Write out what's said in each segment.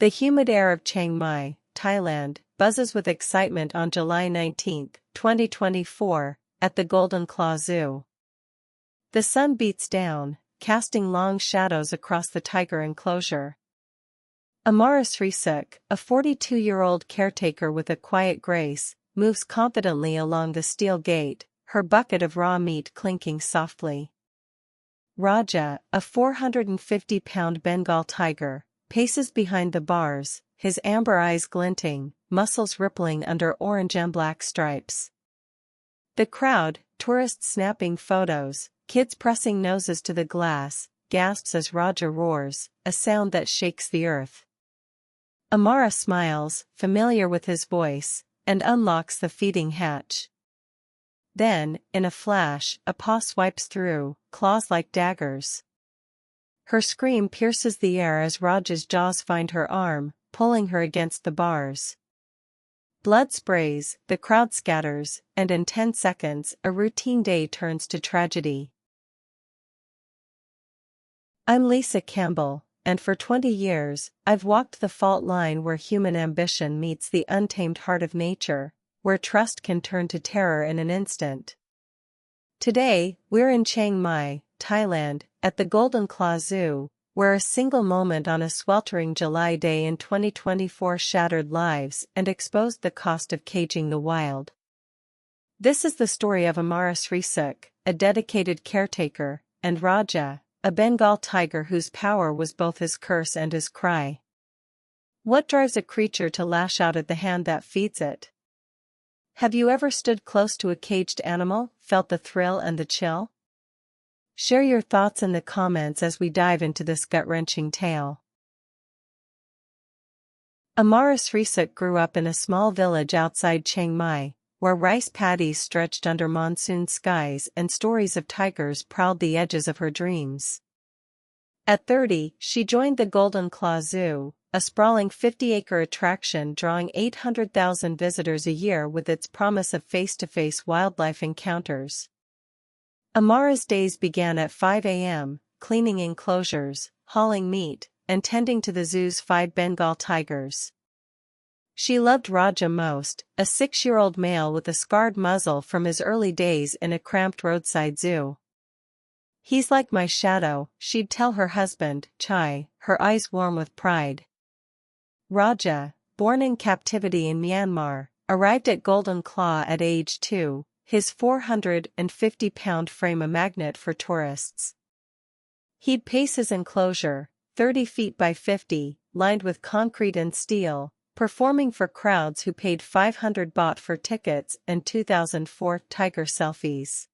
The humid air of Chiang Mai, Thailand, buzzes with excitement on July 19, 2024, at the Golden Claw Zoo. The sun beats down, casting long shadows across the tiger enclosure. Amara Srisuk, a 42-year-old caretaker with a quiet grace, moves confidently along the steel gate, her bucket of raw meat clinking softly. Raja, a 450-pound Bengal tiger, paces behind the bars, his amber eyes glinting, muscles rippling under orange and black stripes. The crowd, tourists snapping photos, kids pressing noses to the glass, gasps as Raja roars, a sound that shakes the earth. Amara smiles, familiar with his voice, and unlocks the feeding hatch. Then, in a flash, a paw swipes through, claws like daggers. Her scream pierces the air as Raja's jaws find her arm, pulling her against the bars. Blood sprays, the crowd scatters, and in 10 seconds, a routine day turns to tragedy. I'm Lisa Campbell, and for 20 years, I've walked the fault line where human ambition meets the untamed heart of nature, where trust can turn to terror in an instant. Today, we're in Chiang Mai, Thailand, at the Golden Claw Zoo, where a single moment on a sweltering July day in 2024 shattered lives and exposed the cost of caging the wild. This is the story of Amara Srisuk, a dedicated caretaker, and Raja, a Bengal tiger whose power was both his curse and his cry. What drives a creature to lash out at the hand that feeds it? Have you ever stood close to a caged animal, felt the thrill and the chill? Share your thoughts in the comments as we dive into this gut-wrenching tale. Amara Srisuk grew up in a small village outside Chiang Mai, where rice paddies stretched under monsoon skies and stories of tigers prowled the edges of her dreams. At 30, she joined the Golden Claw Zoo, a sprawling 50-acre attraction drawing 800,000 visitors a year with its promise of face-to-face wildlife encounters. Amara's days began at 5 a.m., cleaning enclosures, hauling meat, and tending to the zoo's 5 Bengal tigers. She loved Raja most, a 6-year-old male with a scarred muzzle from his early days in a cramped roadside zoo. "He's like my shadow," she'd tell her husband, Chai, her eyes warm with pride. Raja, born in captivity in Myanmar, arrived at Golden Claw at age 2, his 450-pound frame a magnet for tourists. He'd pace his enclosure, 30 feet by 50, lined with concrete and steel, performing for crowds who paid 500 baht for tickets and 2004 tiger selfies.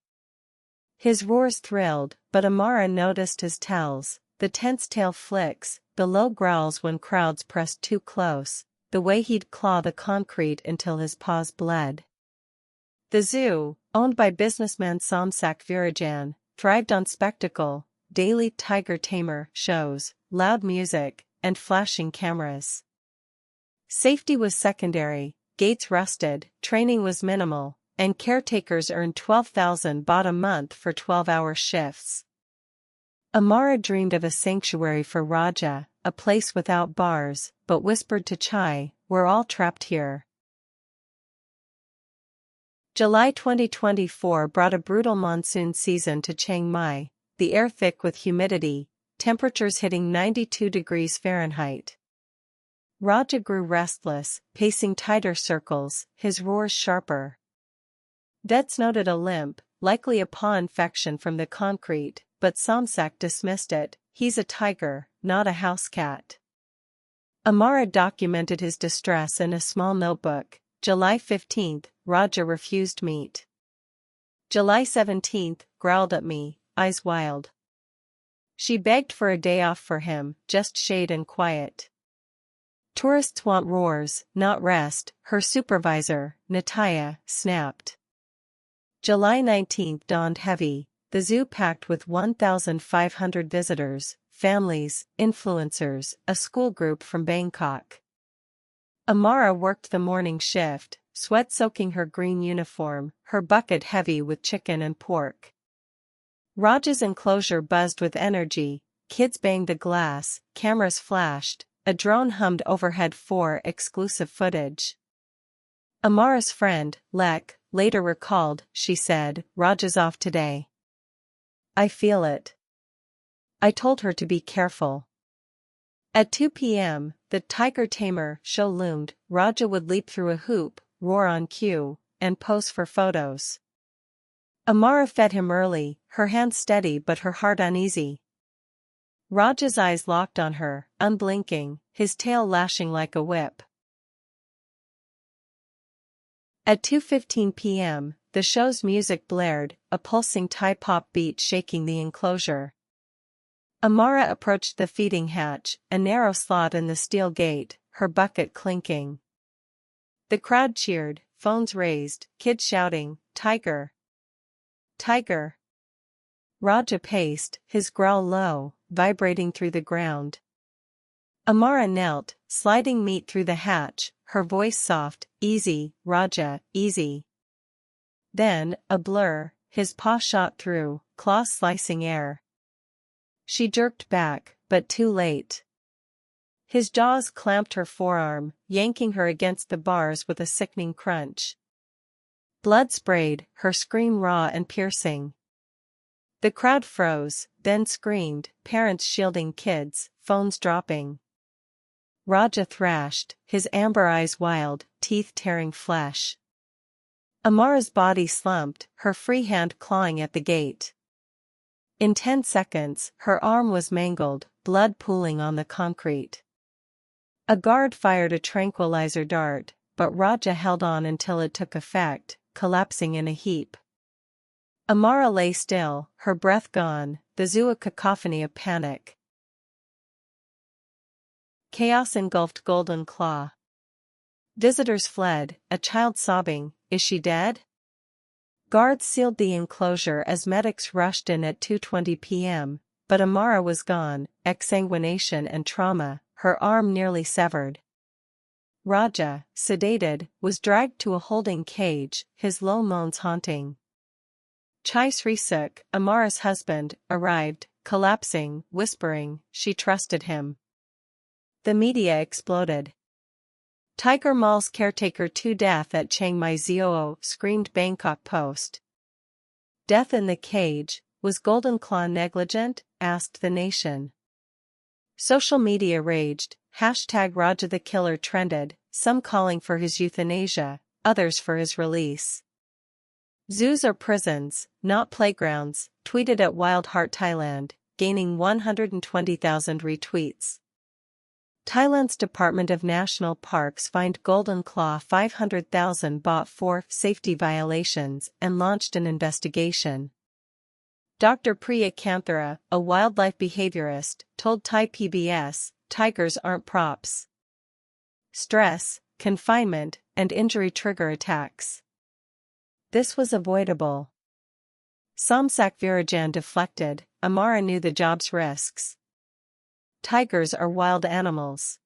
His roars thrilled, but Amara noticed his tells, the tense tail flicks, the low growls when crowds pressed too close, the way he'd claw the concrete until his paws bled. The zoo, owned by businessman Somsak Virajan, thrived on spectacle, daily tiger tamer shows, loud music, and flashing cameras. Safety was secondary, gates rusted, training was minimal, and caretakers earned 12,000 baht a month for 12-hour shifts. Amara dreamed of a sanctuary for Raja, a place without bars, but whispered to Chai, "We're all trapped here." July 2024 brought a brutal monsoon season to Chiang Mai, the air thick with humidity, temperatures hitting 92 degrees Fahrenheit. Raja grew restless, pacing tighter circles, his roars sharper. Vets noted a limp, likely a paw infection from the concrete, but Somsak dismissed it. "He's a tiger, not a house cat." Amara documented his distress in a small notebook. July 15, Raja refused meat. July 17, growled at me, eyes wild. She begged for a day off for him, just shade and quiet. "Tourists want roars, not rest," her supervisor, Nataya, snapped. July 19 dawned heavy, the zoo packed with 1,500 visitors, families, influencers, a school group from Bangkok. Amara worked the morning shift, sweat soaking her green uniform, her bucket heavy with chicken and pork. Raja's enclosure buzzed with energy, kids banged the glass, cameras flashed, a drone hummed overhead for exclusive footage. Amara's friend, Lek, later recalled, she said, "Raja's off today. I feel it. I told her to be careful." At 2 p.m., the Tiger Tamer show loomed. Raja would leap through a hoop, roar on cue, and pose for photos. Amara fed him early, her hands steady but her heart uneasy. Raja's eyes locked on her, unblinking, his tail lashing like a whip. At 2:15 p.m., the show's music blared, a pulsing Thai pop beat shaking the enclosure. Amara approached the feeding hatch, a narrow slot in the steel gate, her bucket clinking. The crowd cheered, phones raised, kids shouting, "Tiger! Tiger!" Raja paced, his growl low, vibrating through the ground. Amara knelt, sliding meat through the hatch, her voice soft, "Easy, Raja, easy." Then, a blur, his paw shot through, claws slicing air. She jerked back, but too late. His jaws clamped her forearm, yanking her against the bars with a sickening crunch. Blood sprayed, her scream raw and piercing. The crowd froze, then screamed, parents shielding kids, phones dropping. Raja thrashed, his amber eyes wild, teeth tearing flesh. Amara's body slumped, her free hand clawing at the gate. In 10 seconds, her arm was mangled, blood pooling on the concrete. A guard fired a tranquilizer dart, but Raja held on until it took effect, collapsing in a heap. Amara lay still, her breath gone, the zoo a cacophony of panic. Chaos engulfed Golden Claw. Visitors fled, a child sobbing, "Is she dead?" Guards sealed the enclosure as medics rushed in at 2:20 p.m., but Amara was gone, exsanguination and trauma, her arm nearly severed. Raja, sedated, was dragged to a holding cage, his low moans haunting. Chai Srisuk, Amara's husband, arrived, collapsing, whispering, she trusted him. The media exploded. "Tiger mauls caretaker to death at Chiang Mai Zoo," screamed Bangkok Post. "Death in the cage, was Golden Claw negligent?" asked the nation. Social media raged, #Raja the Killer trended, some calling for his euthanasia, others for his release. "Zoos are prisons, not playgrounds," tweeted at Wild Heart Thailand, gaining 120,000 retweets. Thailand's Department of National Parks fined Golden Claw 500,000 baht for safety violations and launched an investigation. Dr. Priya Kanthara, a wildlife behaviorist, told Thai PBS, "Tigers aren't props. Stress, confinement, and injury trigger attacks. This was avoidable." Somsak Virajan deflected, Amara knew the job's risks. Tigers are wild animals.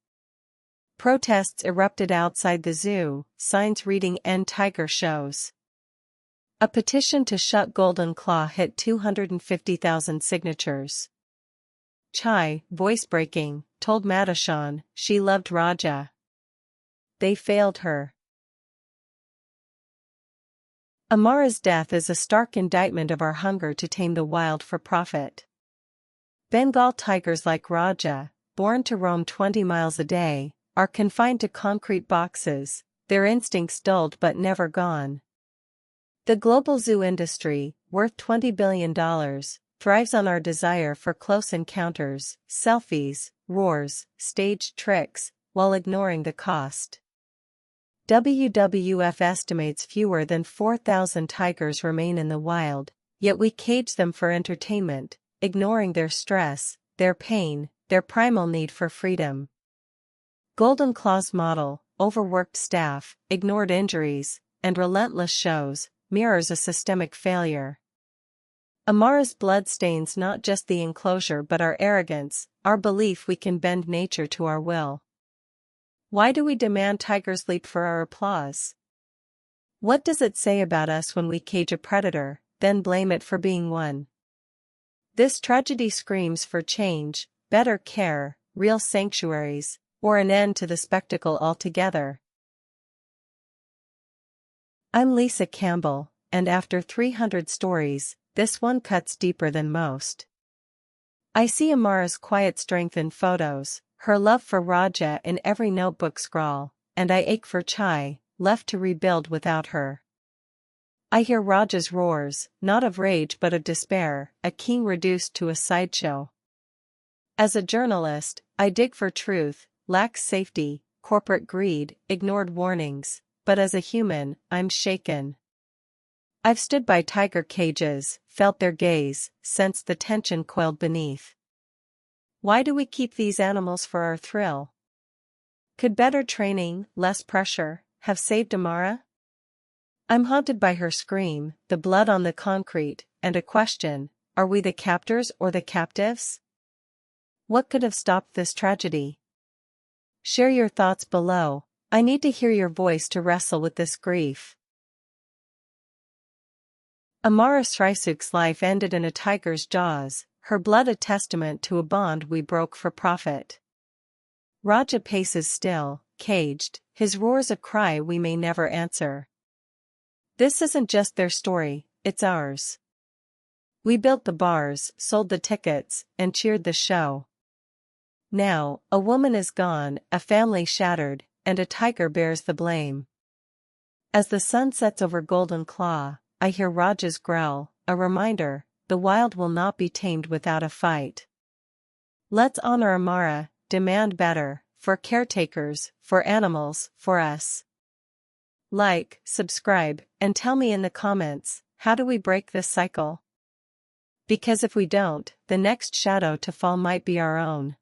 Protests erupted outside the zoo, signs reading "End Tiger Shows." A petition to shut Golden Claw hit 250,000 signatures. Chai, voice breaking, told Madashan, she loved Raja. They failed her. Amara's death is a stark indictment of our hunger to tame the wild for profit. Bengal tigers like Raja, born to roam 20 miles a day, are confined to concrete boxes, their instincts dulled but never gone. The global zoo industry, worth $20 billion, thrives on our desire for close encounters, selfies, roars, staged tricks, while ignoring the cost. WWF estimates fewer than 4,000 tigers remain in the wild, yet we cage them for entertainment, ignoring their stress, their pain, their primal need for freedom. Golden Claw's model, overworked staff, ignored injuries, and relentless shows, mirrors a systemic failure. Amara's blood stains not just the enclosure but our arrogance, our belief we can bend nature to our will. Why do we demand tigers leap for our applause? What does it say about us when we cage a predator, then blame it for being one? This tragedy screams for change, better care, real sanctuaries, Or an end to the spectacle altogether? I'm Lisa Campbell, and after 300 stories, this one cuts deeper than most. I see Amara's quiet strength in photos, her love for Raja in every notebook scrawl, and I ache for Chai, left to rebuild without her. I hear Raja's roars, not of rage but of despair, a king reduced to a sideshow. As a journalist, I dig for truth, lack safety, corporate greed, ignored warnings, but as a human, I'm shaken. I've stood by tiger cages, felt their gaze, sensed the tension coiled beneath. Why do we keep these animals for our thrill? Could better training, less pressure, have saved Amara? I'm haunted by her scream, the blood on the concrete, and a question: are we the captors or the captives? What could have stopped this tragedy? Share your thoughts below. I need to hear your voice to wrestle with this grief. Amara Srisuk's life ended in a tiger's jaws, her blood a testament to a bond we broke for profit. Raja paces still, caged, his roars a cry we may never answer. This isn't just their story, it's ours. We built the bars, sold the tickets, and cheered the show. Now, a woman is gone, a family shattered, and a tiger bears the blame. As the sun sets over Golden Claw, I hear Raja's growl, a reminder: the wild will not be tamed without a fight. Let's honor Amara, demand better, for caretakers, for animals, for us. Like, subscribe, and tell me in the comments, how do we break this cycle? Because if we don't, the next shadow to fall might be our own.